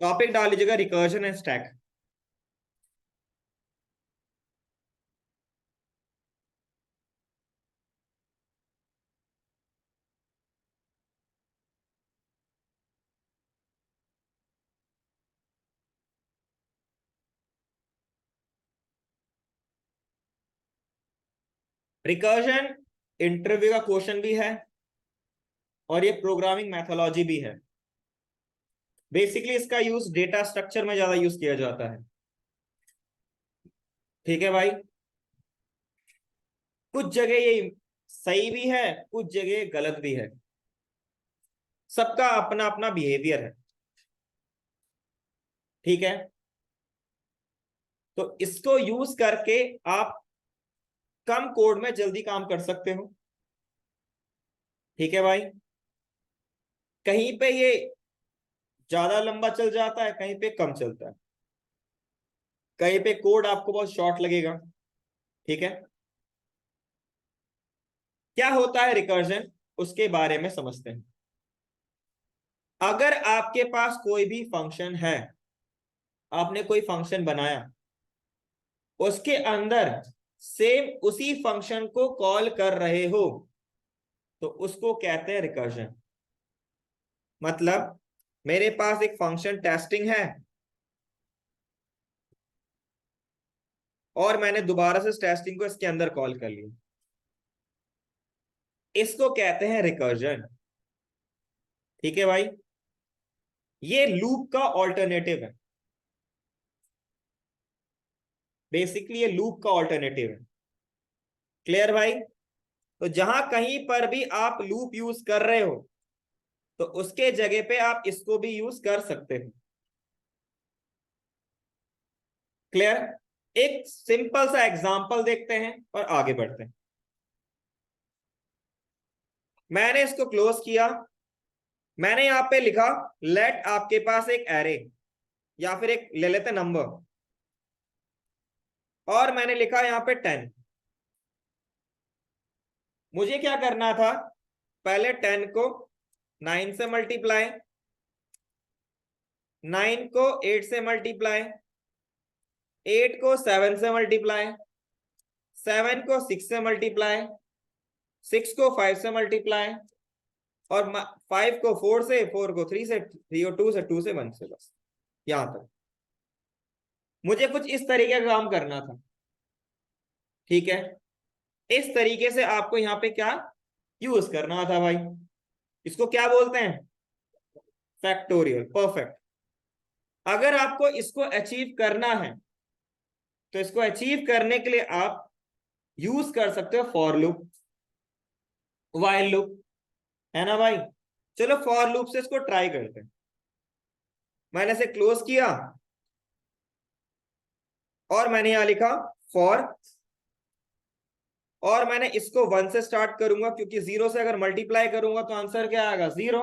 Topic डाल लीजिएगा recursion and stack. Recursion interview का क्वेश्चन भी है और ये प्रोग्रामिंग मैथोलॉजी भी है। बेसिकली इसका यूज डेटा स्ट्रक्चर में ज्यादा यूज किया जाता है। ठीक है भाई, कुछ जगह ये सही भी है, कुछ जगह गलत भी है, सबका अपना अपना बिहेवियर है। ठीक है, तो इसको यूज करके आप कम कोड में जल्दी काम कर सकते हो। ठीक है भाई, कहीं पे ये ज्यादा लंबा चल जाता है, कहीं पे कम चलता है, कहीं पे कोड आपको बहुत शॉर्ट लगेगा। ठीक है, क्या होता है रिकर्जन, उसके बारे में समझते हैं। अगर आपके पास कोई भी फंक्शन है, आपने कोई फंक्शन बनाया, उसके अंदर सेम उसी फंक्शन को कॉल कर रहे हो, तो उसको कहते हैं रिकर्जन। मतलब मेरे पास एक फंक्शन टेस्टिंग है और मैंने दोबारा से टेस्टिंग को इसके अंदर कॉल कर लिया, इसको कहते हैं रिकर्जन। ठीक है भाई, ये लूप का ऑल्टरनेटिव है। बेसिकली ये लूप का ऑल्टरनेटिव है। क्लियर भाई? तो जहां कहीं पर भी आप लूप यूज कर रहे हो, तो उसके जगह पे आप इसको भी यूज कर सकते हो। क्लियर? एक सिंपल सा एग्जांपल देखते हैं और आगे बढ़ते हैं। मैंने इसको क्लोज किया, मैंने यहां पे लिखा लेट आपके पास एक एरे या फिर एक ले लेते नंबर, और मैंने लिखा यहां पे 10। मुझे क्या करना था, पहले 10 को 9 से मल्टीप्लाई, 9 को 8 से मल्टीप्लाई, 8 को 7 से मल्टीप्लाई, 7 को 6 से मल्टीप्लाई, 6 को 5 से मल्टीप्लाई, और 5 को 4 से, 4 को 3 से, 3 और 2 से, 2 से 1 से, बस यहां तक। मुझे कुछ इस तरीके का काम करना था। ठीक है, इस तरीके से आपको यहाँ पे क्या यूज करना था भाई, इसको क्या बोलते हैं, फैक्टोरियल। परफेक्ट। अगर आपको इसको अचीव करना है, तो इसको अचीव करने के लिए आप यूज कर सकते हो फॉर लूप, व्हाइल लूप, है ना भाई। चलो फॉर लूप से इसको ट्राई करते हैं। मैंने इसे क्लोज किया और मैंने यहां लिखा फॉर, और मैंने इसको 1 से स्टार्ट करूंगा क्योंकि 0 से अगर मल्टीप्लाई करूंगा तो आंसर क्या आएगा, 0।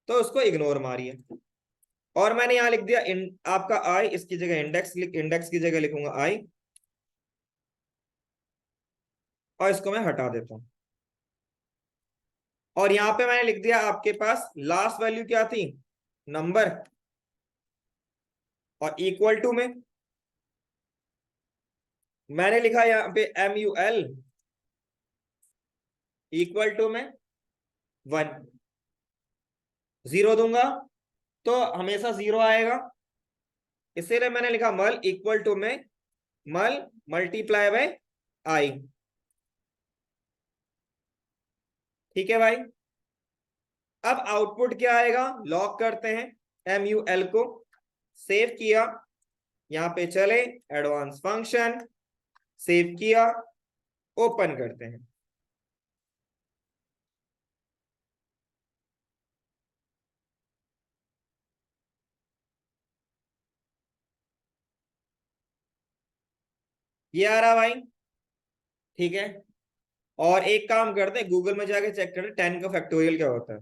तो उसको इग्नोर मारिए। और मैंने यहां लिख दिया आपका आई, इसकी जगह इंडेक्स, इंडेक्स की जगह लिखूंगा आई, और इसको मैं हटा देता हूं। और यहां पे मैंने लिख दिया आपके पास लास्ट वैल्यू क्या थी, नंबर, और इक्वल टू में मैंने लिखा यहां पे MUL, इक्वल टू में 1। 0 दूंगा तो हमेशा 0 आएगा, इसीलिए मैंने लिखा मल इक्वल टू में मल मल्टीप्लाई बाय आई। ठीक है भाई, अब आउटपुट क्या आएगा, लॉक करते हैं MUL को, सेव किया, यहां पे चले एडवांस फंक्शन, सेव किया, ओपन करते हैं। ये आ रहा भाई। ठीक है, और एक काम करते हैं, गूगल में जाके चेक करते 10 का फैक्टोरियल क्या होता है।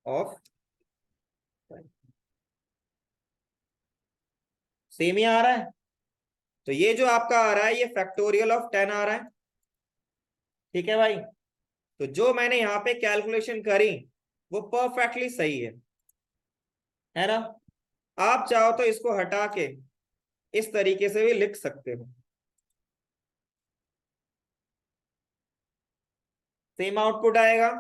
ऑफ, सेम ही आ रहा है। तो ये जो आपका आ रहा है, ये फैक्टोरियल ऑफ 10 आ रहा है। ठीक है भाई, तो जो मैंने यहाँ पे कैलकुलेशन करी, वो परफेक्टली सही है ना। आप चाहो तो इसको हटा के इस तरीके से भी लिख सकते हो। सेम आउटपुट आएगा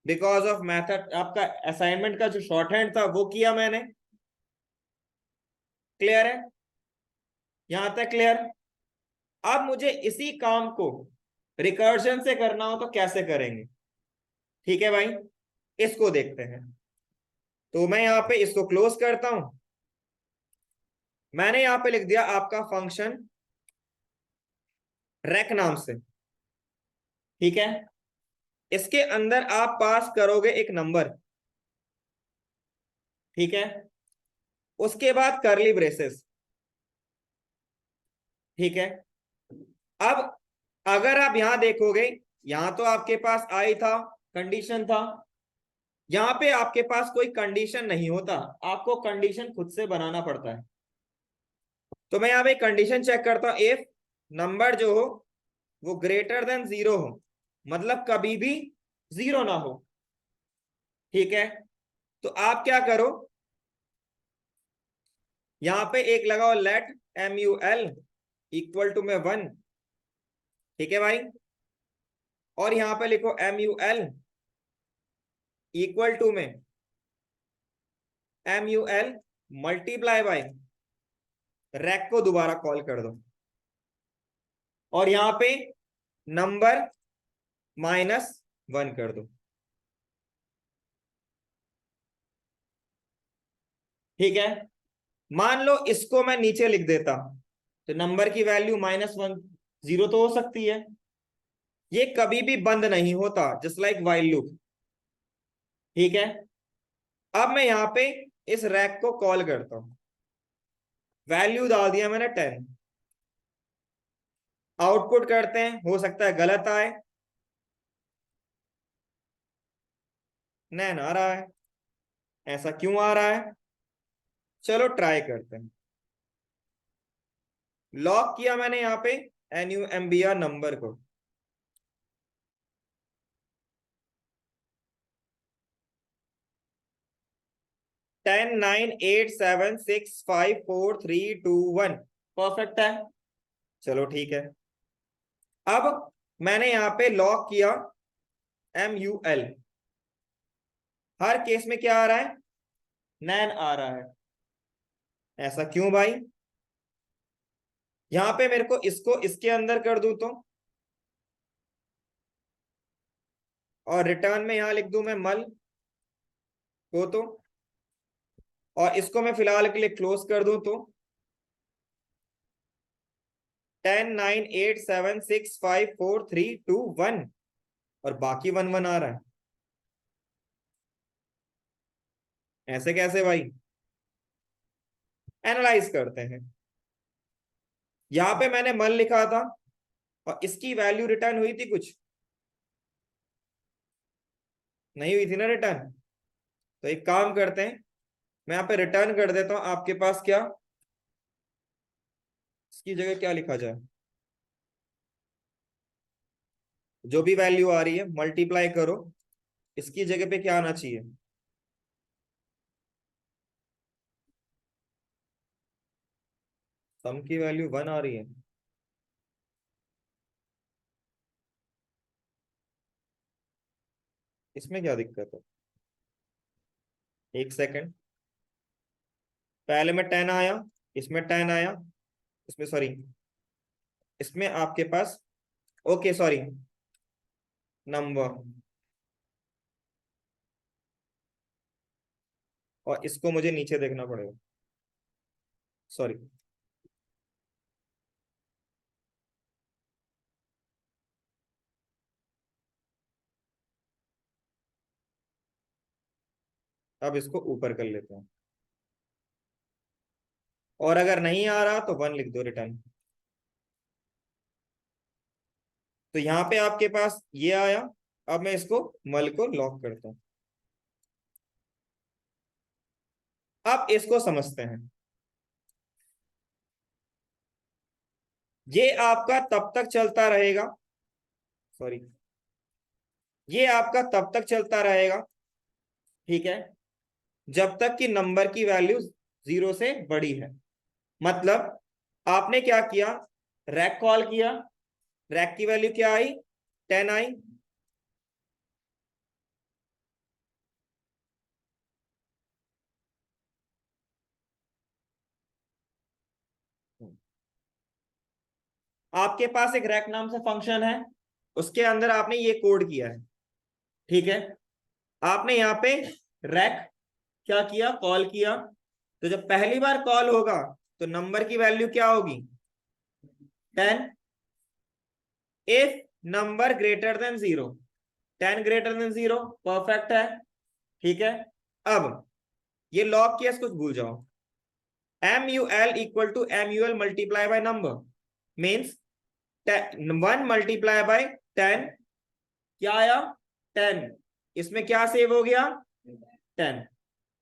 बिकॉज ऑफ मेथड। आपका असाइनमेंट का जो शॉर्ट हैंड था वो किया मैंने। क्लियर है? यहां तक क्लियर? अब मुझे इसी काम को रिकर्जन से करना हो तो कैसे करेंगे? ठीक है भाई, इसको देखते हैं। तो मैं यहां पे इसको क्लोज करता हूं। मैंने यहां पे लिख दिया आपका फंक्शन रैक नाम से। ठीक है, इसके अंदर आप पास करोगे एक नंबर। ठीक है, उसके बाद करली ब्रेसेस। ठीक है, अब अगर आप यहां देखोगे, यहां तो आपके पास आई था, कंडीशन था। यहां पे आपके पास कोई कंडीशन नहीं होता, आपको कंडीशन खुद से बनाना पड़ता है। तो मैं यहां पे कंडीशन चेक करता हूं, इफ नंबर जो हो वो ग्रेटर देन 0 हो, मतलब कभी भी 0 ना हो। ठीक है, तो आप क्या करो, यहां पे एक लगाओ लेट MUL इक्वल टू में 1। ठीक है भाई, और यहां पे लिखो MUL इक्वल टू में MUL मल्टीप्लाई बाय रैक को दोबारा कॉल कर दो, और यहां पे नंबर -1 कर दो। ठीक है, मान लो इसको मैं नीचे लिख देता तो नंबर की वैल्यू -1, 0 तो हो सकती है। ये कभी भी बंद नहीं होता, जस्ट लाइक वाइल लूप। ठीक है, अब मैं यहां पे इस रैक को कॉल करता हूं। वैल्यू डाल दिया मैंने 10। आउटपुट करते हैं, हो सकता है गलत आए। नैन आ रहा है, ऐसा क्यों आ रहा है? चलो ट्राई करते हैं। लॉक किया मैंने यहां पे NUMBR नंबर को। 10 9 8 7 6 5 4 3 2 1 परफेक्ट है। चलो ठीक है, अब मैंने यहां पे लॉक किया MUL। हर केस में क्या आ रहा है? नैन आ रहा है। ऐसा क्यों भाई? यहां पे मेरे को इसको इसके अंदर कर दूं तो, और रिटर्न में यहां लिख दूं मैं मल को तो, और इसको मैं फिलहाल के लिए क्लोज कर दूं तो 10 9 8 7 6 5 4 3 2 1, और बाकी 1 1 आ रहा है। ऐसे कैसे भाई? एनालाइज करते हैं। यहां पे मैंने मल लिखा था और इसकी वैल्यू रिटर्न हुई थी कुछ? नहीं हुई थी ना रिटर्न। तो एक काम करते हैं, मैं यहाँ पे रिटर्न कर देता हूं। आपके पास क्या, इसकी जगह क्या लिखा जाए? जो भी वैल्यू आ रही है मल्टीप्लाई करो, इसकी जगह पे क्या आना चाहिए? सम की वैल्यू 1 आ रही है। इसमें क्या दिक्कत है? एक सेकंड, पहले में 10 आया, इसमें 10 आया, इसमें सॉरी, इसमें आपके पास, ओके सॉरी, नंबर, और इसको मुझे नीचे देखना पड़ेगा, सॉरी। अब इसको ऊपर कर लेते हैं, और अगर नहीं आ रहा तो 1 लिख दो रिटर्न। तो यहाँ पे आपके पास ये आया। अब मैं इसको मल को लॉक करता हूं। अब इसको समझते हैं। ये आपका तब तक चलता रहेगा, सॉरी, ये आपका तब तक चलता रहेगा ठीक है, जब तक कि नंबर की वैल्यू 0 से बड़ी है। मतलब आपने क्या किया, रैक कॉल किया, रैक की वैल्यू क्या आई, 10 आई। आपके पास एक रैक नाम से फंक्शन है, उसके अंदर आपने ये कोड किया है। ठीक है, आपने यहाँ पे रैक क्या किया, कॉल किया। तो जब पहली बार कॉल होगा तो नंबर की वैल्यू क्या होगी, 10। If number greater than 0, 10 greater than 0, perfect है। ठीक है, अब ये लॉग केस कुछ भूल जाओ। MUL equal to MUL multiply by number, means 1 multiply by 10, क्या आया, 10। इसमें क्या सेव हो गया, 10।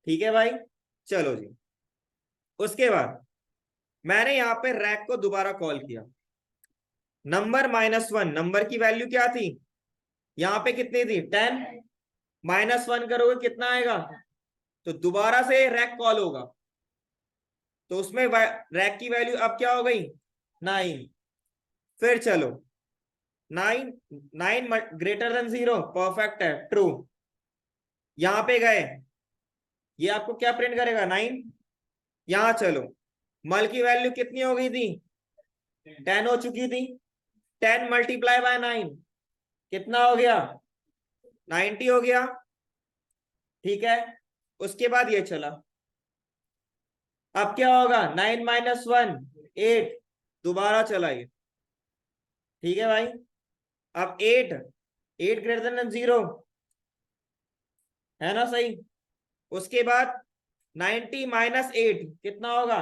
ठीक है भाई, चलो जी। उसके बाद मैंने यहाँ पे रैक को दोबारा कॉल किया। नंबर -1, नंबर की वैल्यू क्या थी, यहाँ पे कितनी थी, 10। -1 करोगे कितना आएगा, तो दोबारा से रैक कॉल होगा। तो उसमें रैक की वैल्यू अब क्या हो गई, 9। फिर चलो, 9, 9 ग्रेटर देन 0, परफेक्ट है, ट्रू। यहां पे गए, ये आपको क्या प्रिंट करेगा, 9। यहां चलो, मल की वैल्यू कितनी हो गई थी, 10 हो चुकी थी। 10 मल्टीप्लाई बाय 9 कितना हो गया, 90 हो गया। ठीक है, उसके बाद ये चला, अब क्या होगा, 9 -1, 8, दोबारा चला ये। ठीक है भाई, अब 8 ग्रेटर देन 0, है ना सही। उसके बाद 90 -8 कितना होगा,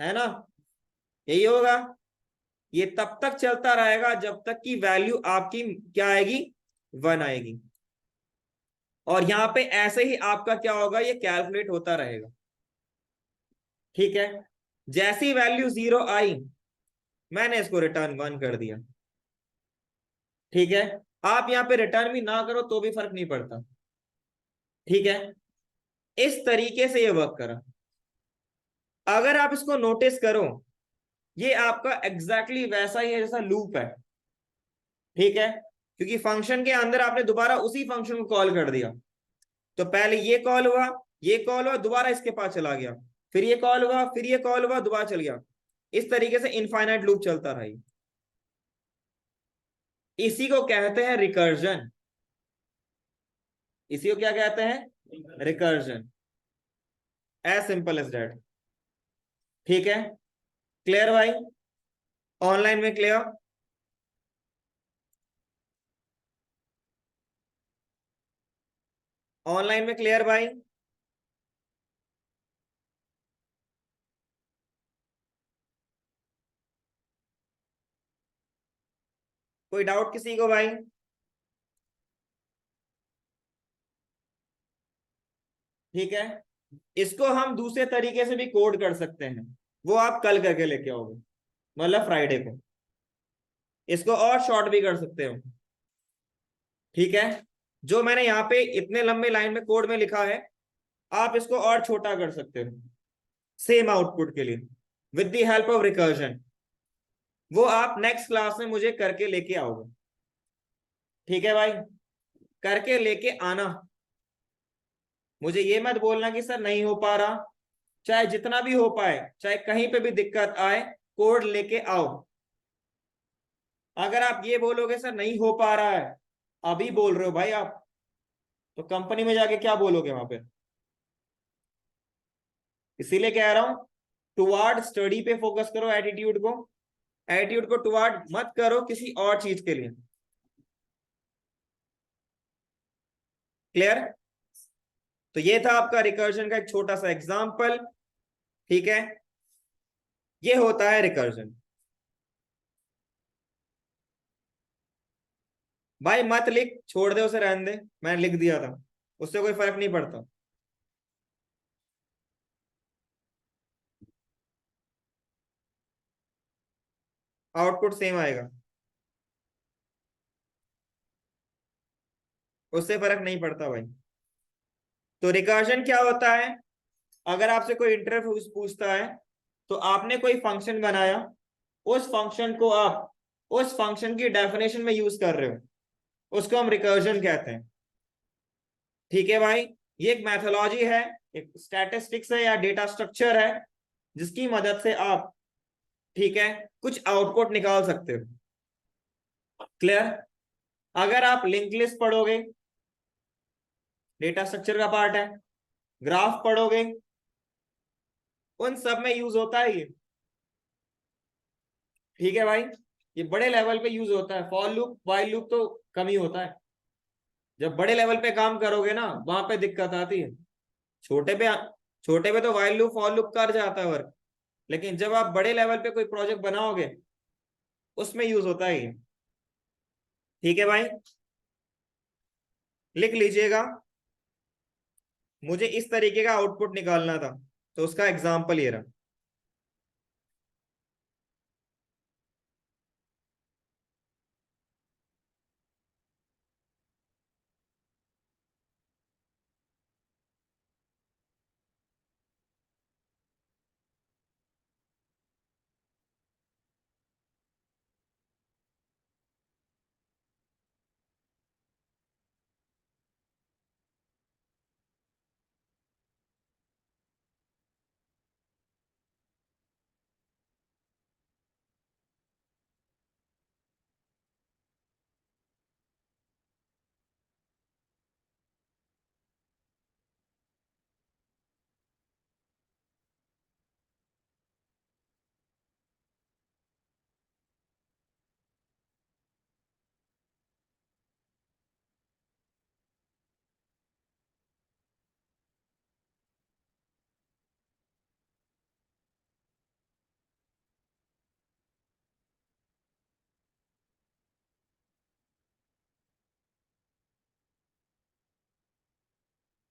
है ना, यही होगा। ये तब तक चलता रहेगा जब तक कि वैल्यू आपकी क्या आएगी, 1 आएगी। और यहां पे ऐसे ही आपका क्या होगा, ये कैलकुलेट होता रहेगा। ठीक है, जैसी वैल्यू 0 आई, मैंने इसको रिटर्न 1 कर दिया। ठीक है, आप यहाँ पे रिटर्न भी ना करो तो भी फर्क नहीं पड़ता। ठीक है, इस तरीके से ये वर्क करा। अगर आप इसको नोटिस करो, ये आपका एग्जैक्टली वैसा ही है जैसा लूप है। ठीक है, क्योंकि फंक्शन के अंदर आपने दोबारा उसी फंक्शन को कॉल कर दिया। तो पहले ये कॉल हुआ, ये कॉल हुआ, दोबारा इसके पास चला गया, फिर ये कॉल हुआ, फिर ये कॉल हुआ, दोबारा चल गया। इस तरीके से इनफाइनाइट लूप चलता रही। इसी को कहते हैं रिकर्जन। इसी को क्या कहते हैं, recursion. As simple as that. ठीक है, क्लियर भाई, ऑनलाइन में क्लियर, ऑनलाइन में क्लियर भाई। कोई डाउट किसी को भाई। ठीक है, इसको हम दूसरे तरीके से भी कोड कर सकते हैं, वो आप कल करके लेके आओगे, मतलब फ्राइडे को। इसको और शॉर्ट भी कर सकते हो। ठीक है, जो मैंने यहाँ पे इतने लंबे लाइन में कोड में लिखा है, आप इसको और छोटा कर सकते हो सेम आउटपुट के लिए, with the help of recursion. वो आप नेक्स्ट क्लास में मुझे करके लेके आओगे। ठीक है भाई, करके लेके आना। मुझे ये मत बोलना कि सर नहीं हो पा रहा। चाहे जितना भी हो पाए, चाहे कहीं पे भी दिक्कत आए, कोड लेके आओ। अगर आप ये बोलोगे सर नहीं हो पा रहा है, अभी बोल रहे हो भाई आप, तो कंपनी में जाके क्या बोलोगे वहां पे। इसीलिए कह रहा हूं, टुवार्ड स्टडी पे फोकस करो, एटीट्यूड को, एटीट्यूड को टुवार्ड मत करो किसी और चीज के लिए। क्लियर। तो ये था आपका रिकर्जन का एक छोटा सा एग्जांपल। ठीक है, ये होता है रिकर्जन। भाई मत लिख, छोड़ दे उसे, रहने दे, मैंने लिख दिया था, उससे कोई फर्क नहीं पड़ता। आउटपुट सेम आएगा, उससे फर्क नहीं पड़ता भाई। तो रिकर्जन क्या होता है? अगर आपसे कोई इंटरव्यू पूछता है तो आपने कोई फंक्शन बनाया, उस फंक्शन को आप उस फंक्शन की डेफिनेशन में यूज कर रहे हो, उसको हम रिकर्जन कहते हैं। ठीक है भाई, ये एक मैथोलॉजी है, एक स्टैटिस्टिक्स है या डेटा स्ट्रक्चर है, जिसकी मदद से आप, ठीक है, कुछ आउटपुट निकाल सकते हो। क्लियर? अगर आप लिंक लिस्ट पढ़ोगे, डेटा स्ट्रक्चर का पार्ट है, ग्राफ पढ़ोगे, उन सब में यूज होता है ये। ठीक है भाई, ये बड़े लेवल पे यूज होता है। फॉर लूप वाइल लूप तो कम ही होता है। जब बड़े लेवल पे काम करोगे ना, वहां पे दिक्कत आती है। छोटे पे छोटे पे तो वाइल लूप फॉर लूप कर जाता है वर्क, लेकिन जब आप बड़े लेवल पे कोई प्रोजेक्ट बनाओगे, उसमें यूज होता है ये। ठीक है भाई, लिख लीजिएगा। मुझे इस तरीके का आउटपुट निकालना था, तो उसका एग्जाम्पल ये रहा।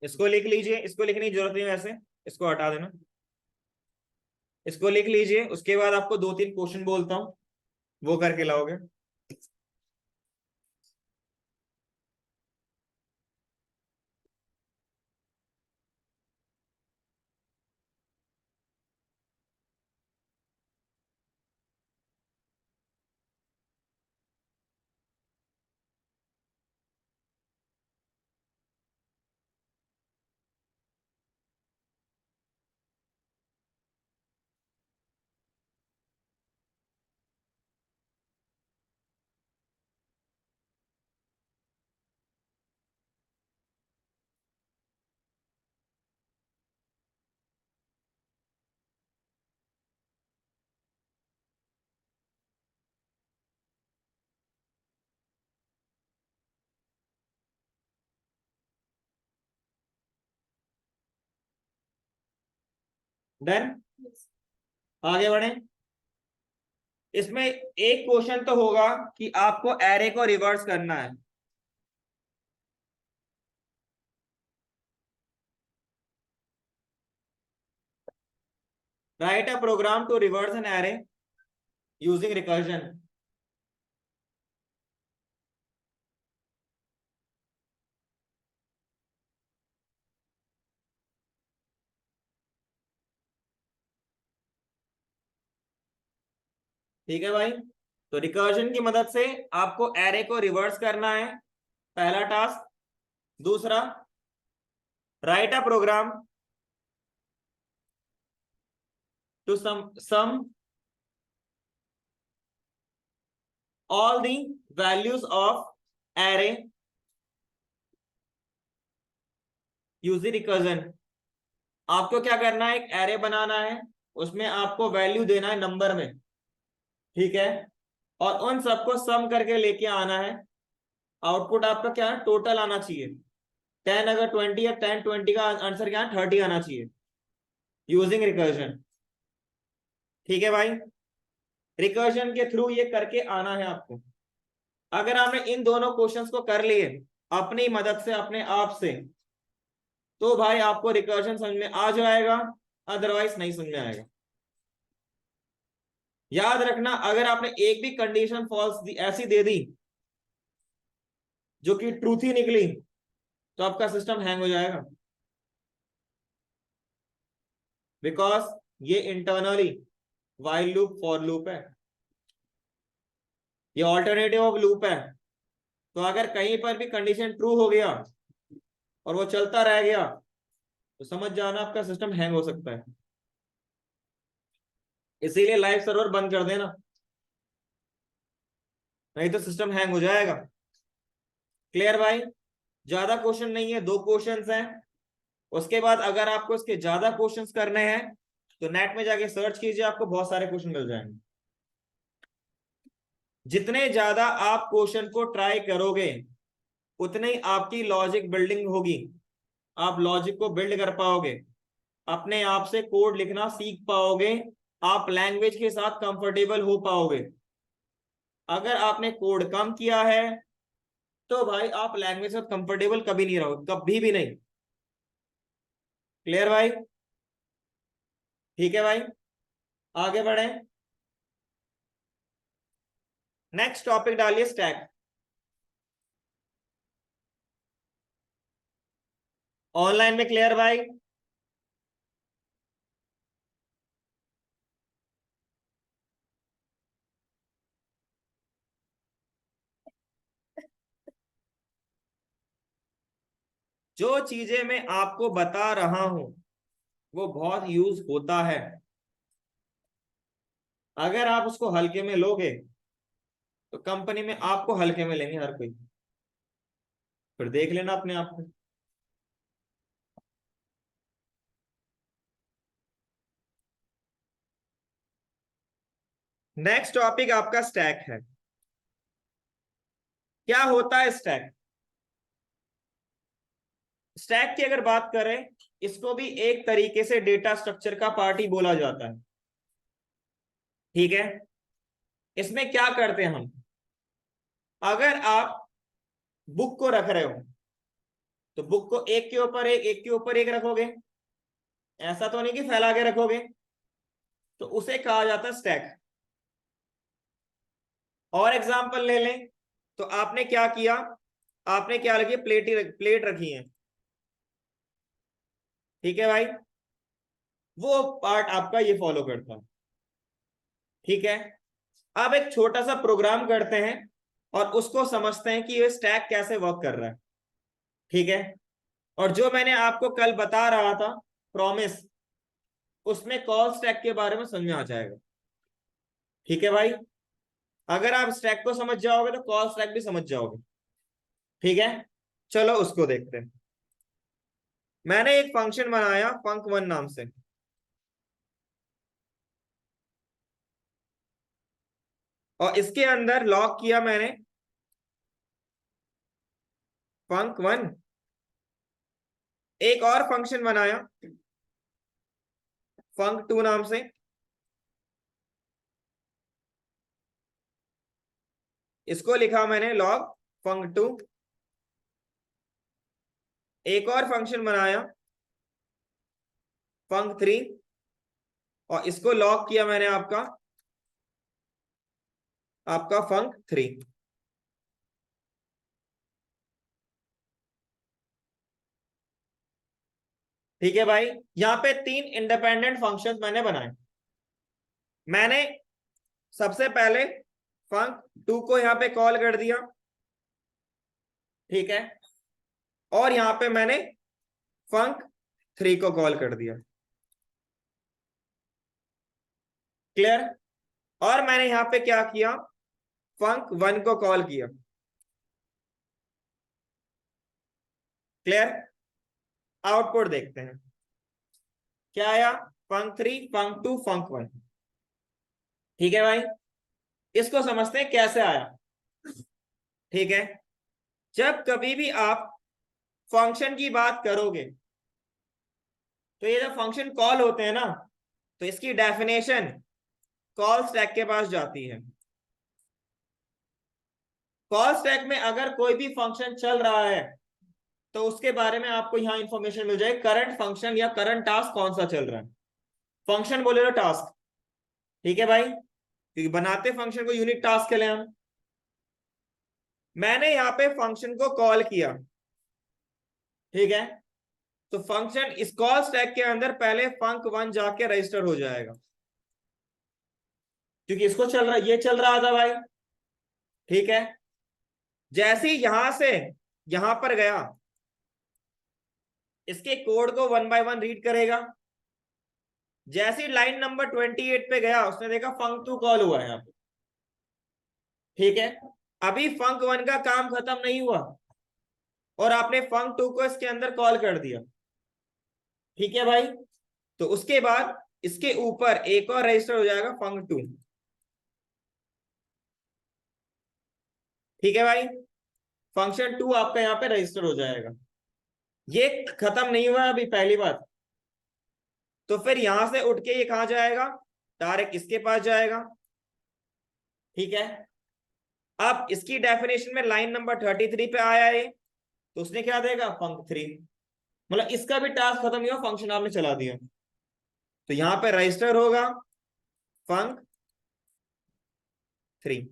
इसको लिख लीजिए, इसको लिखने की जरूरत नहीं है वैसे, इसको हटा देना। इसको लिख लीजिए, उसके बाद आपको दो तीन क्वेश्चन बोलता हूं, वो करके लाओगे। डन, आगे बढ़े। इसमें एक क्वेश्चन तो होगा कि आपको एरे को रिवर्स करना है। Write a program to reverse an array using recursion. ठीक है भाई, तो रिकर्जन की मदद से आपको एरे को रिवर्स करना है, पहला टास्क। दूसरा, write a program to sum all the values of array using recursion. आपको क्या करना है, एक एरे बनाना है, उसमें आपको वैल्यू देना है नंबर में, ठीक है, और उन सबको सम करके लेके आना है। आउटपुट आपका क्या है, टोटल आना चाहिए। 10 अगर 20 है, 10 20 का आंसर क्या है, 30 आना चाहिए यूजिंग रिकर्जन। ठीक है भाई, रिकर्जन के थ्रू ये करके आना है आपको। अगर आपने इन दोनों क्वेश्चंस को कर लिए अपनी मदद से, अपने आप से, तो भाई आपको रिकर्जन समझ में आ जाएगा, अदरवाइज नहीं समझ में आएगा। याद रखना, अगर आपने एक भी कंडीशन फॉल्स ऐसी दे दी जो कि ट्रूथ ही निकली तो आपका सिस्टम हैंग हो जाएगा, बिकॉज ये internally while loop for loop है, ये ऑल्टरनेटिव ऑफ लूप है। तो अगर कहीं पर भी कंडीशन ट्रू हो गया और वो चलता रह गया तो समझ जाना आपका सिस्टम हैंग हो सकता है, इसीलिए लाइव सर्वर बंद कर देना, नहीं तो सिस्टम हैंग हो जाएगा। क्लियर भाई? ज्यादा क्वेश्चन नहीं है, 2 क्वेश्चंस हैं। उसके बाद अगर आपको इसके ज्यादा क्वेश्चंस करने हैं तो नेट में जाके सर्च कीजिए, आपको बहुत सारे क्वेश्चन मिल जाएंगे। जितने ज्यादा आप क्वेश्चन को ट्राई करोगे उतनी आपकी लॉजिक बिल्डिंग होगी, आप लॉजिक को बिल्ड कर पाओगे, अपने आप से कोड लिखना सीख पाओगे, आप लैंग्वेज के साथ कंफर्टेबल हो पाओगे। अगर आपने कोड कम किया है तो भाई आप लैंग्वेज के साथ कंफर्टेबल कभी नहीं रहोगे, कभी भी नहीं। क्लियर भाई? ठीक है भाई, आगे बढ़े। नेक्स्ट टॉपिक डालिए स्टैक। ऑनलाइन में क्लियर भाई? जो चीजें मैं आपको बता रहा हूं वो बहुत यूज होता है, अगर आप उसको हल्के में लोगे तो कंपनी में आपको हल्के में लेंगे हर कोई, फिर देख लेना अपने आप को। नेक्स्ट टॉपिक आपका स्टैक है। क्या होता है स्टैक? स्टैक की अगर बात करें, इसको भी एक तरीके से डेटा स्ट्रक्चर का पार्ट ही बोला जाता है। ठीक है, इसमें क्या करते हैं हम, अगर आप बुक को रख रहे हो तो बुक को एक के ऊपर एक के ऊपर एक रखोगे, ऐसा तो नहीं कि फैला के रखोगे, तो उसे कहा जाता है स्टैक। और एग्जांपल ले लें तो आपने क्या किया, आपने क्या रखी, प्लेट रखी है, ठीक है भाई, वो पार्ट आपका ये फॉलो करता है। ठीक है, अब एक छोटा सा प्रोग्राम करते हैं और उसको समझते हैं कि ये स्टैक कैसे वर्क कर रहा है। ठीक है, और जो मैंने आपको कल बता रहा था प्रॉमिस, उसमें कॉल स्टैक के बारे में समझ में आ जाएगा। ठीक है भाई, अगर आप स्टैक को समझ जाओगे तो कॉल स्टैक भी समझ जाओगे। ठीक है, चलो उसको देखते हैं। मैंने एक फंक्शन बनाया फंक1 नाम से, और इसके अंदर लॉग किया मैंने फंक1। एक और फंक्शन बनाया फंक2 नाम से, इसको लिखा मैंने लॉग फंक2। एक और फंक्शन बनाया फंक3 और इसको लॉग किया मैंने आपका आपका फंक3। ठीक है भाई, यहां पे 3 इंडिपेंडेंट फंक्शंस मैंने बनाए। मैंने सबसे पहले फंक2 को यहां पे कॉल कर दिया, ठीक है, और यहां पे मैंने फंक3 को कॉल कर दिया। क्लियर? और मैंने यहां पे क्या किया, फंक1 को कॉल किया। क्लियर? आउटपुट देखते हैं क्या आया, फंक3 फंक2 फंक1। ठीक है भाई, इसको समझते हैं कैसे आया। ठीक है, जब कभी भी आप फंक्शन की बात करोगे तो ये जब फंक्शन कॉल होते हैं ना, तो इसकी डेफिनेशन कॉल स्टैक के पास जाती है। कॉल स्टैक में अगर कोई भी फंक्शन चल रहा है तो उसके बारे में आपको यहां इंफॉर्मेशन मिल जाए, करंट फंक्शन या करंट टास्क कौन सा चल रहा है। फंक्शन बोले तो टास्क। ठीक है भाई, क्योंकि बनाते फंक्शन को यूनिट टास्क के लिए हम। मैंने यहाँ पे फंक्शन को कॉल किया, ठीक है, तो फंक्शन इस कॉल स्टैक के अंदर पहले func1 जाके रजिस्टर हो जाएगा, क्योंकि इसको चल रहा, ये चल रहा था भाई, ठीक है। जैसे ही यहां से यहां पर गया, इसके कोड को 1 बाय 1 रीड करेगा। जैसे लाइन नंबर 28 पे गया, उसने देखा func2 कॉल हुआ है यहाँ पे, ठीक है। अभी func1 का काम खत्म नहीं हुआ और आपने func2 को इसके अंदर कॉल कर दिया, ठीक है भाई। तो उसके बाद इसके ऊपर एक और रजिस्टर हो जाएगा func2, ठीक है भाई। function2 आपका यहाँ पे रजिस्टर हो जाएगा। ये खत्म नहीं हुआ अभी, पहली बात। तो फिर यहां से उठ के ये कहां जाएगा, डायरेक्ट इसके पास जाएगा, ठीक है। अब इसकी डेफिनेशन में लाइन नंबर 33 पे आया है, तो उसने क्या देगा, func3, मतलब इसका भी टास्क खत्म नहीं हुआ, फंक्शन आपने चला दिया। तो यहां पे रजिस्टर होगा func3,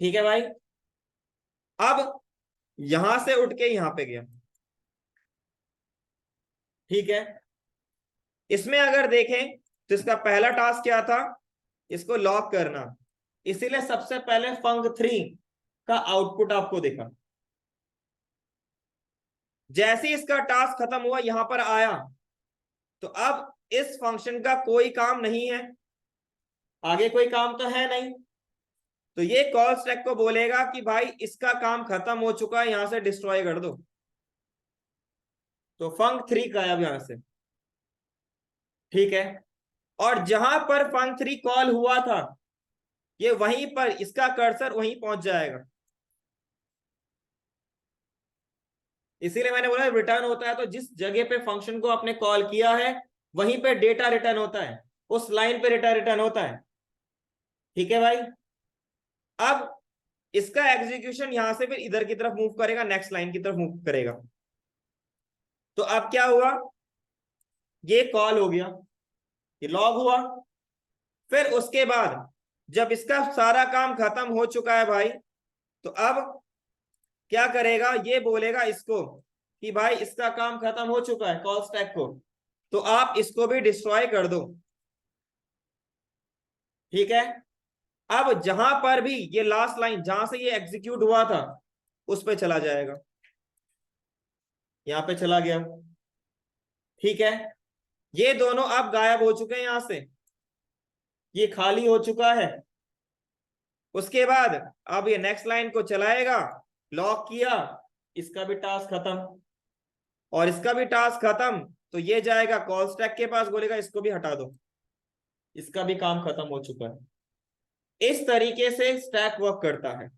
ठीक है भाई। अब यहां से उठ के यहां पे गया, ठीक है। इसमें अगर देखें तो इसका पहला टास्क क्या था, इसको लॉक करना, इसीलिए सबसे पहले func3 का आउटपुट आपको देखा। जैसे इसका टास्क खत्म हुआ, यहां पर आया, तो अब इस फंक्शन का कोई काम नहीं है, आगे कोई काम तो है नहीं। तो ये कॉल स्टैक को बोलेगा कि भाई इसका काम खत्म हो चुका है, यहां से डिस्ट्रॉय कर दो। तो func3 गायब यहां से, ठीक है। और जहां पर func3 कॉल हुआ था, ये वहीं पर इसका कर्सर वहीं पहुंच जाएगा। इसीलिए मैंने बोला रिटर्न होता है, तो जिस जगह पे फंक्शन को आपने कॉल किया है वहीं पे डेटा रिटर्न होता है, उस लाइन पे डेटा रिटर्न होता है, ठीक है भाई। अब इसका एग्जीक्यूशन यहां से फिर इधर की तरफ मूव करेगा, नेक्स्ट लाइन की तरफ मूव करेगा। तो अब क्या हुआ, ये कॉल हो गया, ये लॉग हुआ। फिर उसके बाद जब इसका सारा काम खत्म हो चुका है भाई, तो अब क्या करेगा, ये बोलेगा इसको कि भाई इसका काम खत्म हो चुका है, कॉल स्टैक को, तो आप इसको भी डिस्ट्रॉय कर दो, ठीक है। अब जहां पर भी ये लास्ट लाइन जहां से ये एग्जीक्यूट हुआ था, उस पे चला जाएगा, यहां पे चला गया, ठीक है। ये दोनों अब गायब हो चुके हैं यहां से, ये खाली हो चुका है। उसके बाद अब ये नेक्स्ट लाइन को चलाएगा, लॉक किया, इसका भी टास्क खत्म, और इसका भी टास्क खत्म, तो ये जाएगा कॉल स्टैक के पास, बोलेगा इसको भी हटा दो, इसका भी काम खत्म हो चुका है। इस तरीके से स्टैक वर्क करता है,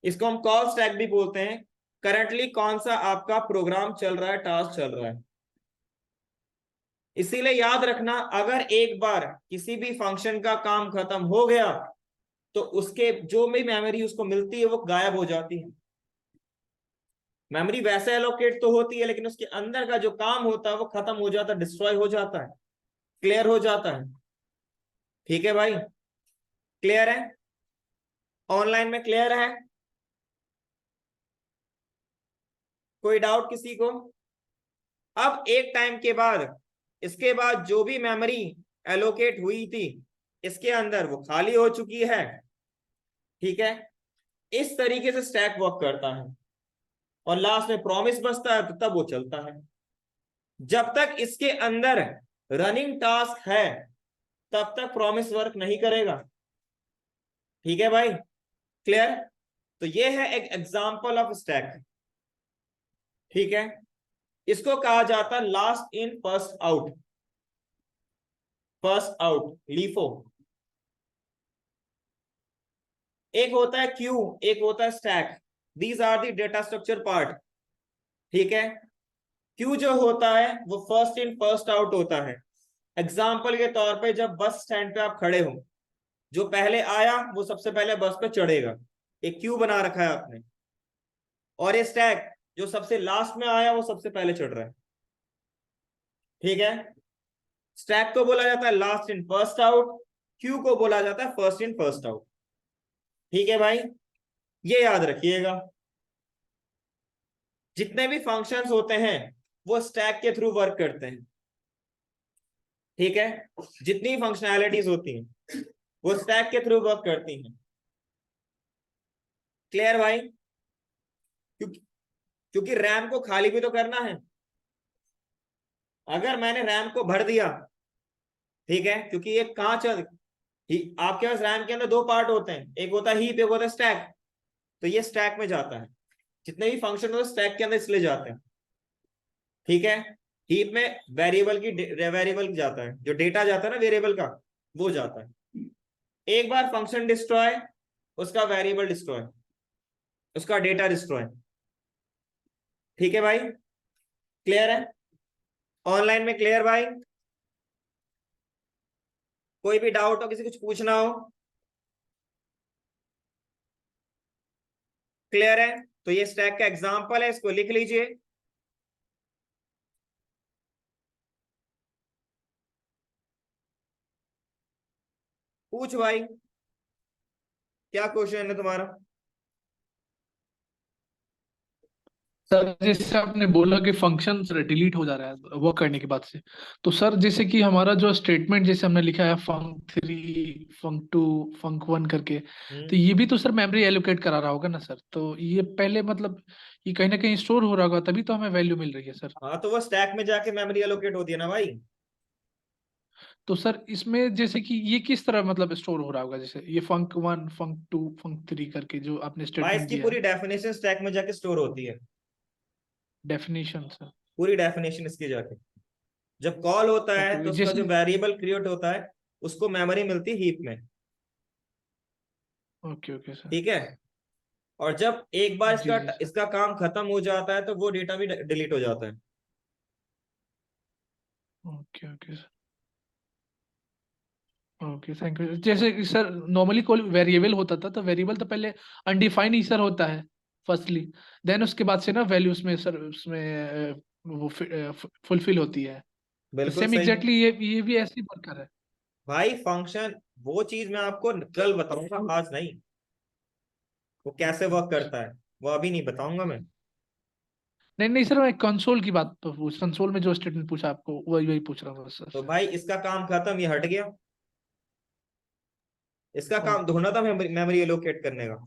इसको हम कॉल स्टैक भी बोलते हैं। करंटली कौन सा आपका प्रोग्राम चल रहा है, टास्क चल रहा है। इसीलिए याद रखना, अगर एक बार किसी भी फंक्शन का काम खत्म हो गया, तो उसके जो भी मेमोरी उसको मिलती है वो गायब हो जाती है। मेमोरी वैसे एलोकेट तो होती है, लेकिन उसके अंदर का जो काम होता है वो खत्म हो जाता है, डिस्ट्रॉय हो जाता है, क्लियर हो जाता है, ठीक है भाई। क्लियर है, ऑनलाइन में क्लियर है, कोई डाउट किसी को। अब एक टाइम के बाद, इसके बाद जो भी मेमोरी एलोकेट हुई थी इसके अंदर, वो खाली हो चुकी है, ठीक है। इस तरीके से स्टैक वर्क करता है, और लास्ट में प्रॉमिस बचता है, तो तब वो चलता है। जब तक इसके अंदर रनिंग टास्क है, तब तक प्रॉमिस वर्क नहीं करेगा, ठीक है भाई। क्लियर। तो ये है एक एग्जांपल ऑफ स्टैक, ठीक है। इसको कहा जाता है last in first out, first out, LIFO. एक होता है क्यू, एक होता है stack, these are the data structure part, ठीक है। क्यू जो होता है वो फर्स्ट इन फर्स्ट आउट होता है। एग्जाम्पल के तौर पे जब बस स्टैंड पे आप खड़े हो, जो पहले आया वो सबसे पहले बस पे चढ़ेगा, एक क्यू बना रखा है आपने। और ये स्टैक, जो सबसे लास्ट में आया वो सबसे पहले चढ़ रहा है, ठीक है। स्टैक को बोला जाता है last in first out, Q को बोला जाता है फर्स्ट इन फर्स्ट आउट। ठीक है भाई, ये याद रखिएगा। जितने भी फंक्शंस होते हैं वो स्टैक के थ्रू वर्क करते हैं। ठीक है, जितनी फंक्शनैलिटीज होती हैं वो स्टैक के थ्रू वर्क करती हैं। क्लियर भाई? क्योंकि क्योंकि रैम को खाली भी तो करना है। अगर मैंने रैम को भर दिया, ठीक है, क्योंकि ये कहां चल, आपके पास रैम के अंदर दो पार्ट होते हैं, एक होता है हीप, एक होता है स्टैक। तो ये स्टैक में जाता है, जितने भी फंक्शन होते हैं स्टैक के अंदर इसलिए जाते हैं। ठीक है, हीप में वेरिएबल जाता है, जो डेटा जाता है ना वेरिएबल का, वो जाता है। एक बार फंक्शन डिस्ट्रॉय, उसका वेरिएबल डिस्ट्रॉय, उसका डेटा डिस्ट्रॉय। ठीक है भाई, क्लियर है? ऑनलाइन में क्लियर भाई? कोई भी डाउट हो, किसी कुछ पूछना हो? क्लियर है? तो ये स्टैक का एग्जांपल है, इसको लिख लीजिए। पूछ भाई, क्या क्वेश्चन है तुम्हारा? सर जैसे आपने बोला कि फंक्शन डिलीट हो जा रहा है वर्क करने के बाद से, तो सर जैसे कि हमारा जो स्टेटमेंट जैसे हमने लिखा है फंक 3 फंक 2 फंक 1 करके, तो ये भी तो सर मेमोरी एलोकेट करा रहा होगा ना सर? तो ये पहले मतलब ये कहीं ना कहीं स्टोर हो रहा होगा, तभी तो हमें वैल्यू मिल रही है सर। हाँ, तो वो स्टैक में जाके मेमोरी एलोकेट होती है ना भाई। तो सर इसमें जैसे कि ये किस तरह मतलब स्टोर हो रहा होगा, जैसे ये फंक 1 फंक 2 फंक 3 करके जो आपने भाई स्टेटमेंट इसकी दिया है? पूरी डेफिनेशन स्टैक में जाके स्टोर होती है। Definition sir? पूरी डेफिनेशन इसकी जाके, जब कॉल होता है तो ओके उसका जैसे। जो वेरिएबल क्रिएट होता है उसको मेमोरी मिलती है हीप में। Okay okay sir. ठीक है, और जब एक बार जी इसका जी सर। इसका काम खत्म हो जाता है तो वो डेटा भी डिलीट हो जाता है। Okay okay sir. Okay thank you. जैसे कि सर नॉर्मली कोई वेरिएबल होता था, तो वेरिएबल तो पहले अनडिफाइंड ही सर होता है फर्स्टली, देन उसके बाद से ना वैल्यू उसमें सर उसमें वो फुलफिल होती है। तो बिल्कुल सेम सही है एग्जैक्टली ये भी ऐसे ही वर्कर है। भाई। फंक्शन वो चीज मैं आपको कल बताऊंगा, आज नहीं। वो कैसे ओके वर्क ओके सर। करता है वो अभी नहीं बताऊंगा मैं। नहीं नहीं सर, मैं कंसोल की बात तो पूछ, कंसोल में जो स्टेटमेंट पूछा आपको वही वही पूछ रहा था सर तो से। भाई इसका काम खत्म, ये हट गया। इसका काम ओके। धोना था मेमोरी एलोकेट करने का।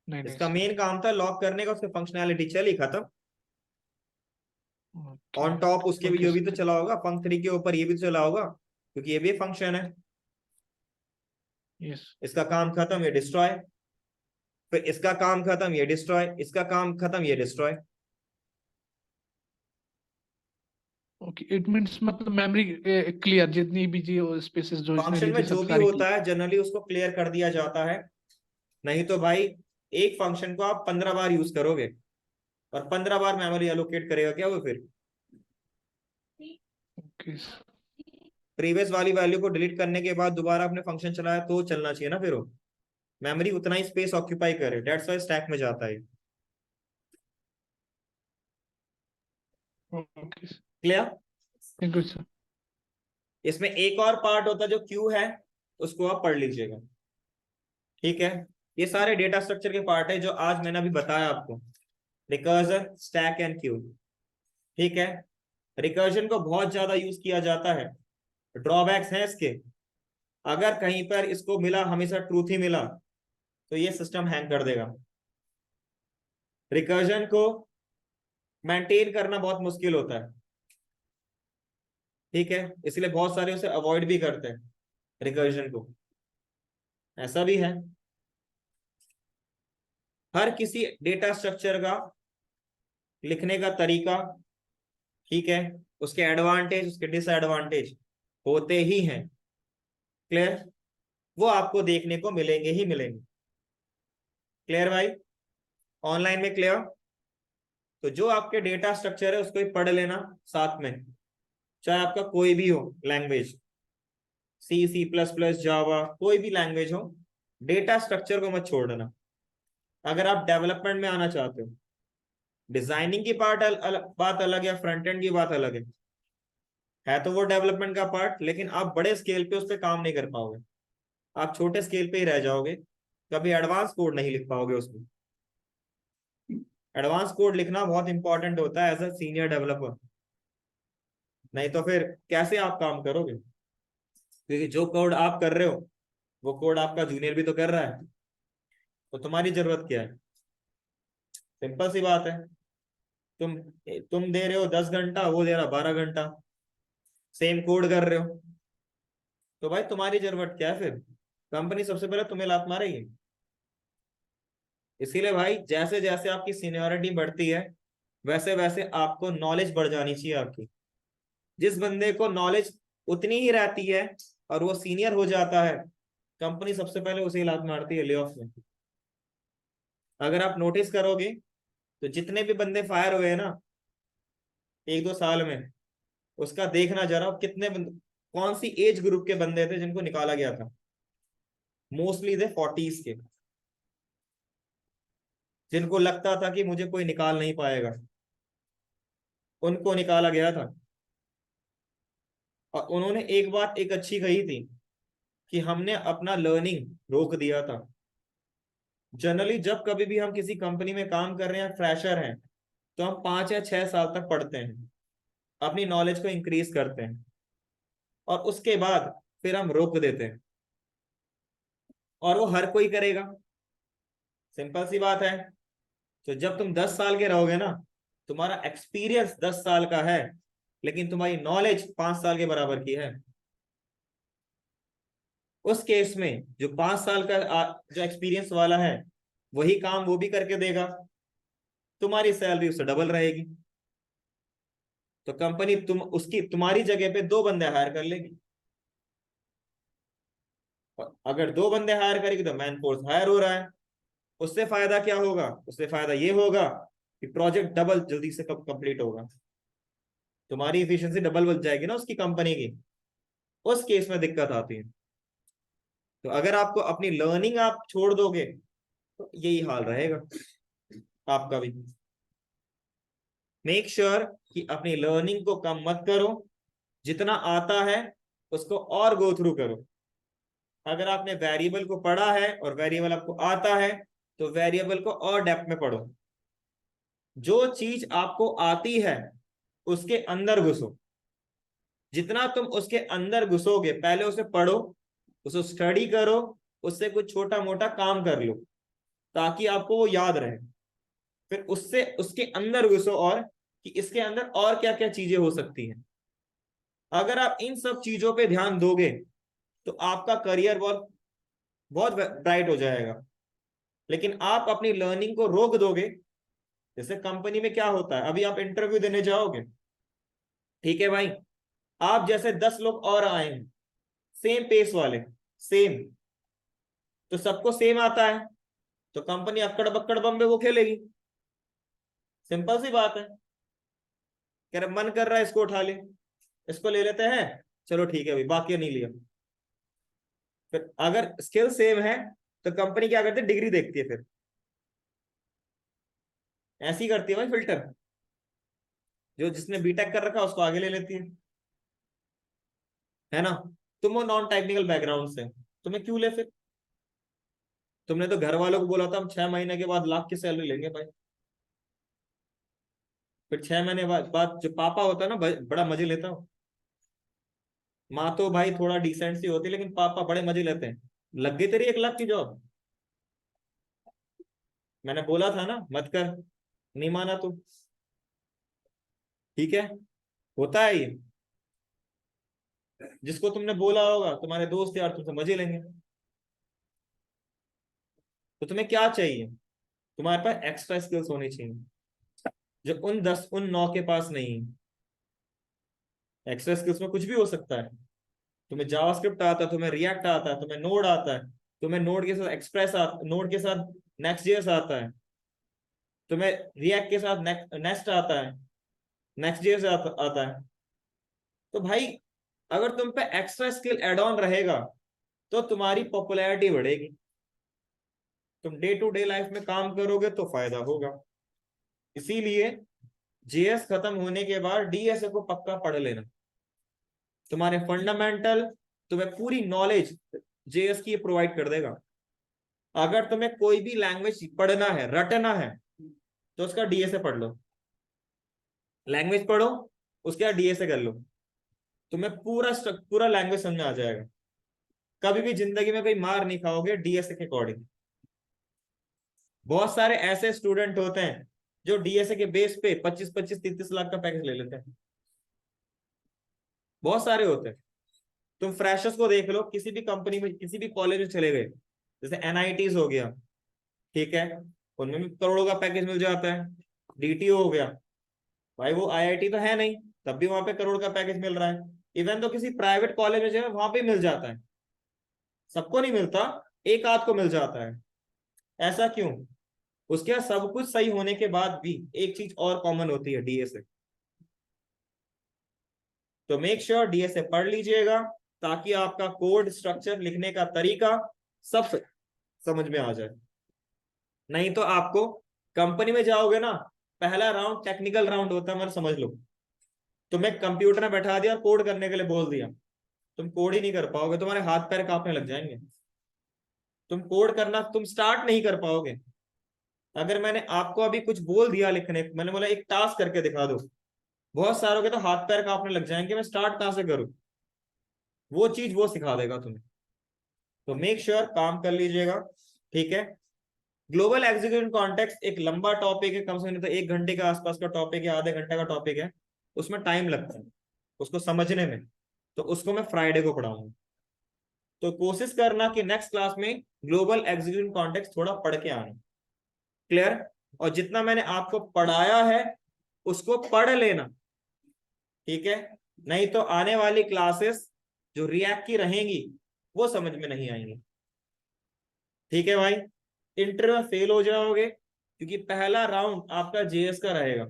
नहीं नहीं इसका सर। मेन काम था लॉक करने का, उसकी फंक्शनैलिटी चली खत्म। ओके ऑन टॉप उसके भी ओके ये भी तो सर। चला होगा, पंख 3 के ऊपर ये भी तो चला होगा, क्योंकि ये भी फंक्शन है। यस। इसका काम खत्म, ये डिस्ट्रॉय। फिर इसका काम खत्म, ये डिस्ट्रॉय। इसका काम खत्म, ये डिस्ट्रॉय। ओके इट मींस मतलब मेमोरी क्लियर, जितनी भी जी स्पेसेस जो इसने फंक्शन ली में थी सब जो भी सारी होता क्लियर। है जनरली उसको क्लियर कर दिया जाता है। नहीं तो भाई एक फंक्शन को आप 15 बार यूज करोगे और 15 बार मेमोरी एलोकेट करेगा क्या वो फिर? ओके। प्रीवियस वाली वैल्यू को डिलीट करने के बाद दोबारा अपने फंक्शन चलाया तो चलना चाहिए ना फिर वो। मेमोरी उतना ही स्पेस ऑक्यूपाई करे, डेट्स व्हाई स्टैक में जाता है। Okay clear? Thank you sir. इसमें एक और पार्ट होता है जो क्यू है, उसको आप पढ़ लीजिएगा। ठीक है, ये सारे डेटा स्ट्रक्चर के पार्ट है जो आज मैंने अभी बताया आपको। Recursion, stack and Q. ठीक है, रिकर्जन को बहुत ज्यादा यूज किया जाता है। ड्रॉबैक्स हैं इसके। अगर कहीं पर इसको मिला हमेशा ट्रूथ ही मिला तो ये सिस्टम हैंग कर देगा। रिकर्जन को मेंटेन करना बहुत मुश्किल होता है। ठीक है, इसलिए बहुत सारे उसे अवॉइड भी करते हैं रिकर्जन को। ऐसा भी है, हर किसी डेटा स्ट्रक्चर का लिखने का तरीका, ठीक है, उसके एडवांटेज उसके डिसएडवांटेज होते ही हैं। क्लियर? वो आपको देखने को मिलेंगे ही मिलेंगे। क्लियर भाई? ऑनलाइन में क्लियर? तो जो आपके डेटा स्ट्रक्चर है उसको ही पढ़ लेना साथ में, चाहे आपका कोई भी हो लैंग्वेज, C++, जावा, कोई भी लैंग्वेज हो, डेटा स्ट्रक्चर को मत छोड़ना। अगर आप डेवलपमेंट में आना चाहते हो, डिजाइनिंग की बात अलग है, फ्रंट एंड की बात अलग है। है तो वो डेवलपमेंट का पार्ट, लेकिन आप बड़े स्केल पे उस पर काम नहीं कर पाओगे, आप छोटे स्केल पे ही रह जाओगे, कभी एडवांस कोड नहीं लिख पाओगे उसमें। एडवांस कोड लिखना बहुत इंपॉर्टेंट होता है एज अ सीनियर डेवलपर, नहीं तो फिर कैसे आप काम करोगे, क्योंकि जो कोड आप कर रहे हो वो कोड आपका जूनियर भी तो कर रहा है, तो तुम्हारी जरूरत क्या है? सिंपल सी बात है। तुम तुम दे रहे हो 10 घंटा, वो दे रहा 12 घंटा, सेम कोड कर रहे हो, तो भाई तुम्हारी जरूरत क्या है फिर? कंपनी सबसे पहले तुम्हें लात मारेगी। इसीलिए भाई जैसे जैसे आपकी सीनियरिटी बढ़ती है वैसे वैसे आपको नॉलेज बढ़ जानी चाहिए आपकी। जिस बंदे को नॉलेज उतनी ही रहती है और वो सीनियर हो जाता है, कंपनी सबसे पहले उसे लात मारती है ले ऑफ में। अगर आप नोटिस करोगे तो जितने भी बंदे फायर हुए हैं ना 1-2 साल में, उसका देखना जरा कितने कौन सी एज ग्रुप के बंदे थे जिनको निकाला गया था। मोस्टली थे 40s के, जिनको लगता था कि मुझे कोई निकाल नहीं पाएगा, उनको निकाला गया था। और उन्होंने एक बात एक अच्छी कही थी कि हमने अपना लर्निंग रोक दिया था। जनरली जब कभी भी हम किसी कंपनी में काम कर रहे हैं, फ्रेशर हैं, तो हम 5 या 6 साल तक पढ़ते हैं, अपनी नॉलेज को इंक्रीज करते हैं, और उसके बाद फिर हम रोक देते हैं, और वो हर कोई करेगा। सिंपल सी बात है। तो जब तुम 10 साल के रहोगे ना, तुम्हारा एक्सपीरियंस 10 साल का है लेकिन तुम्हारी नॉलेज 5 साल के बराबर की है, उस केस में जो 5 साल का जो एक्सपीरियंस वाला है वही काम वो भी करके देगा, तुम्हारी सैलरी उससे डबल रहेगी, तो कंपनी तुम्हारी जगह पे 2 बंदे हायर कर लेगी। और अगर 2 बंदे हायर करेगी तो मैन फोर्स हायर हो रहा है, उससे फायदा क्या होगा? उससे फायदा ये होगा कि प्रोजेक्ट डबल जल्दी से कब कंप्लीट होगा, तुम्हारी इफिशियंसी डबल बन जाएगी ना उसकी कंपनी की। उस केस में दिक्कत आती है। तो अगर आपको अपनी लर्निंग आप छोड़ दोगे तो यही हाल रहेगा आपका भी। मेक श्योर कि अपनी लर्निंग को कम मत करो, जितना आता है उसको और गो थ्रू करो। अगर आपने वेरिएबल को पढ़ा है और वेरिएबल आपको आता है तो वेरिएबल को और डेप्थ में पढ़ो। जो चीज आपको आती है उसके अंदर घुसो, जितना तुम उसके अंदर घुसोगे, पहले उसे पढ़ो, उसे स्टडी करो, उससे कुछ छोटा मोटा काम कर लो ताकि आपको वो याद रहे। फिर उससे उसके अंदर घुसो और कि इसके अंदर और क्या क्या चीजें हो सकती हैं। अगर आप इन सब चीजों पे ध्यान दोगे तो आपका करियर बहुत बहुत ब्राइट हो जाएगा। लेकिन आप अपनी लर्निंग को रोक दोगे, जैसे कंपनी में क्या होता है, अभी आप इंटरव्यू देने जाओगे, ठीक है भाई, आप जैसे 10 लोग और आए हैं सेम पेस वाले, सेम, तो सबको सेम आता है, तो कंपनी अक्कड़ बक्कड़ बम में वो खेलेगी। सिंपल सी बात है। कह रहे मन कर रहा है इसको उठा ले, इसको ले लेते हैं, चलो ठीक है भाई, बाकी नहीं लिया। फिर अगर स्किल सेम है तो कंपनी क्या करती है, डिग्री देखती है, फिर ऐसी करती है भाई फिल्टर, जो जिसने बीटेक कर रखा है उसको आगे ले लेती है ना। तुम वो नॉन टेक्निकल बैकग्राउंड से, तुम्हें क्यों ले फिर? तुमने तो घर वालों को बोला था हम 6 महीने के बाद लाख की सैलरी लेंगे भाई, फिर 6 महीने बाद जो पापा होता है ना बड़ा मजे लेता हो। माँ तो भाई थोड़ा डिसेंट सी होती है लेकिन पापा बड़े मजे लेते हैं। लग गई तेरी 1 लाख की जॉब, मैंने बोला था ना मत कर, नहीं माना तू, ठीक है, होता है ये। जिसको तुमने बोला होगा तुम्हारे दोस्त यार तुमसे मजे लेंगे। तो तुम्हें क्या चाहिए? तुम्हारे पास एक्स्ट्रा स्किल्स होनी चाहिए जो उन 9 के पास नहीं है। एक्स्ट्रा स्किल्स में कुछ भी हो सकता है। तुम्हें जावास्क्रिप्ट आता है, तुम्हें रिएक्ट आता है, तुम्हें नोड आता है, तुम्हें नोड के साथ नोड के साथ नेक्स्ट जेएस आता है, तुम्हें रिएक्ट के साथ नेक्स्ट आता है, नेक्स्ट जेएस आता है। तो भाई अगर तुम पे एक्स्ट्रा स्किल एड ऑन रहेगा तो तुम्हारी पॉपुलैरिटी बढ़ेगी, तुम डे टू डे लाइफ में काम करोगे तो फायदा होगा। इसीलिए जेएस खत्म होने के बाद डीएसए को पक्का पढ़ लेना। तुम्हारे फंडामेंटल, तुम्हें पूरी नॉलेज जेएस की प्रोवाइड कर देगा। अगर तुम्हें कोई भी लैंग्वेज पढ़ना है, रटना है, तो उसका डीएसए पढ़ लो। लैंग्वेज पढ़ो, उसके बाद डीएसए कर लो, तुम्हें पूरा लैंग्वेज समझ में आ जाएगा। कभी भी जिंदगी में कोई मार नहीं खाओगे डीएसए के अकॉर्डिंग। बहुत सारे ऐसे स्टूडेंट होते हैं जो डीएसए के बेस पे 25-25, 33 लाख का पैकेज ले लेते हैं। बहुत सारे होते हैं। तुम फ्रेशर्स को देख लो, किसी भी कंपनी में, किसी भी कॉलेज में चले गए, जैसे एनआईटीज हो गया, ठीक है, उनमें भी करोड़ों का पैकेज मिल जाता है। डीटीओ हो गया, भाई वो आईआईटी तो है नहीं, तब भी वहां पे करोड़ का पैकेज मिल रहा है। इवन तो किसी प्राइवेट कॉलेज में जो है वहां पे मिल जाता है। सबको नहीं मिलता, एक आध को मिल जाता है। ऐसा क्यों? उसके बाद सब कुछ सही होने के बाद भी एक चीज और कॉमन होती है, डीएसए। तो मेक श्योर डीएसए पढ़ लीजिएगा, ताकि आपका कोड स्ट्रक्चर लिखने का तरीका सब समझ में आ जाए। नहीं तो आपको कंपनी में जाओगे ना, पहला राउंड टेक्निकल राउंड होता है, मतलब समझ लो तुम्हें कंप्यूटर में बैठा दिया, कोड करने के लिए बोल दिया, तुम कोड ही नहीं कर पाओगे, तुम्हारे हाथ पैर कांपने लग जाएंगे। तुम कोड करना तुम स्टार्ट नहीं कर पाओगे। अगर मैंने आपको अभी कुछ बोल दिया लिखने, मैंने बोला एक टास्क करके दिखा दो, बहुत सारों के तो हाथ पैर कांपने लग जाएंगे, मैं स्टार्ट कहां से करूं। वो चीज वो सिखा देगा तुम्हें। तो मेक श्योर काम कर लीजिएगा, ठीक है। ग्लोबल एग्जीक्यूशन कॉन्टेक्स्ट एक लंबा टॉपिक है, कम से कम तो 1 घंटे के आसपास का टॉपिक है, आधे घंटे का टॉपिक है। उसमें टाइम लगता है उसको समझने में। तो उसको मैं फ्राइडे को पढ़ाऊंगा। तो कोशिश करना कि नेक्स्ट क्लास में ग्लोबल एग्जीक्यूशन कॉन्टेक्स्ट थोड़ा पढ़ के आना। क्लियर? और जितना मैंने आपको पढ़ाया है उसको पढ़ लेना, ठीक है। नहीं तो आने वाली क्लासेस जो रिएक्ट की रहेंगी वो समझ में नहीं आएंगी, ठीक है भाई। इंटरव्यू में फेल हो जाओगे, क्योंकि पहला राउंड आपका जेएस का रहेगा।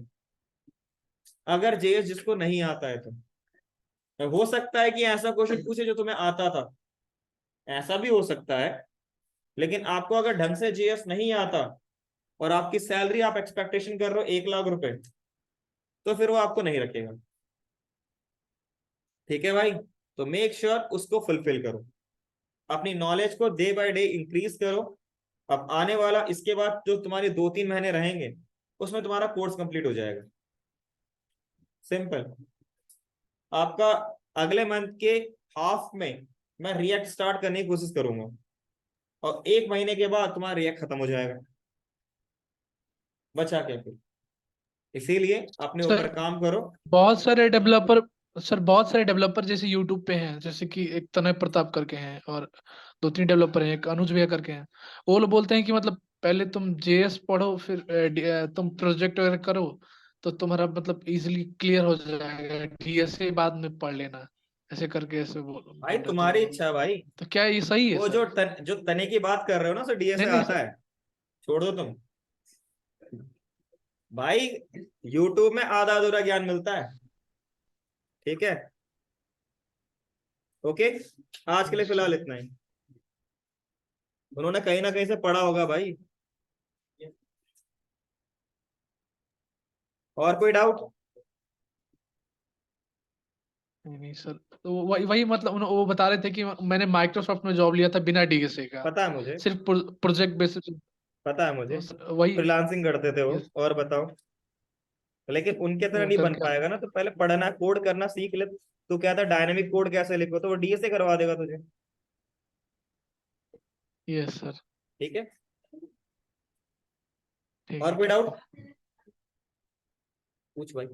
अगर जेएस जिसको नहीं आता है तो हो सकता है कि ऐसा क्वेश्चन पूछे जो तुम्हें आता था, ऐसा भी हो सकता है। लेकिन आपको अगर ढंग से जेएस नहीं आता और आपकी सैलरी आप एक्सपेक्टेशन कर रहे हो 1 लाख रुपए, तो फिर वो आपको नहीं रखेगा, ठीक है भाई। तो मेक श्योर उसको फुलफिल करो, अपनी नॉलेज को डे बाय डे इंक्रीज करो। अब आने वाला इसके बाद जो तुम्हारे 2-3 महीने रहेंगे, उसमें तुम्हारा कोर्स कंप्लीट हो जाएगा। सिंपल। आपका अगले मंथ के हाफ में मैं रिएक्ट स्टार्ट करने की कोशिश करूंगा, और 1 महीने के बाद तुम्हारा रिएक्ट खत्म हो जाएगा, बचा क्या फिर। इसीलिए अपने ऊपर सर काम करो। बहुत सारे डेवलपर सर बहुत सारे डेवलपर जैसे यूट्यूब पे हैं, जैसे कि एक तनय प्रताप करके हैं, और 2-3 डेवलपर हैं, एक अनुज भैया करके हैं। वो लोग बोलते हैं कि मतलब पहले तुम जेएस पढ़ो, फिर तुम प्रोजेक्ट वगैरह करो, तो तुम्हारा मतलब इजीली क्लियर हो जाएगा, डीएसए बाद में पढ़ लेना, ऐसे करके ऐसे भाई बोल रहे थे वो तुम्हारी लोग। इच्छा भाई। तो क्या ये सही है वो सर? जो तने की बात कर रहे हो ना, सो डीएसए नहीं नहीं आता सर। है, छोड़ दो तुम। भाई यूट्यूब में आधा अधूरा ज्ञान मिलता है, ठीक है। ओके, आज के लिए यस फिलहाल सर। इतना ही। उन्होंने कहीं ना कहीं से पढ़ा होगा भाई। और कोई डाउट? नहीं नहीं सर, तो वही वही मतलब वो बता रहे थे कि मैंने माइक्रोसॉफ्ट में जॉब लिया था बिना डीएसए का, पता है मुझे, सिर्फ प्रोजेक्ट बेसिस। पता है मुझे, तो वही। फ्रीलांसिंग करते थे वो। यस। और बताओ। लेकिन उनके तरह वो नहीं बन करके पाएगा ना, तो पहले पढ़ना कोड करना सीख ले। तू कहता है डायनेमिक कोड कैसे लिखो, तो वो डीएसए करवा देगा तुझे, यस सर। ठीक है। ठीक और है कोई ठीक डाउट? है। पूछ भाई।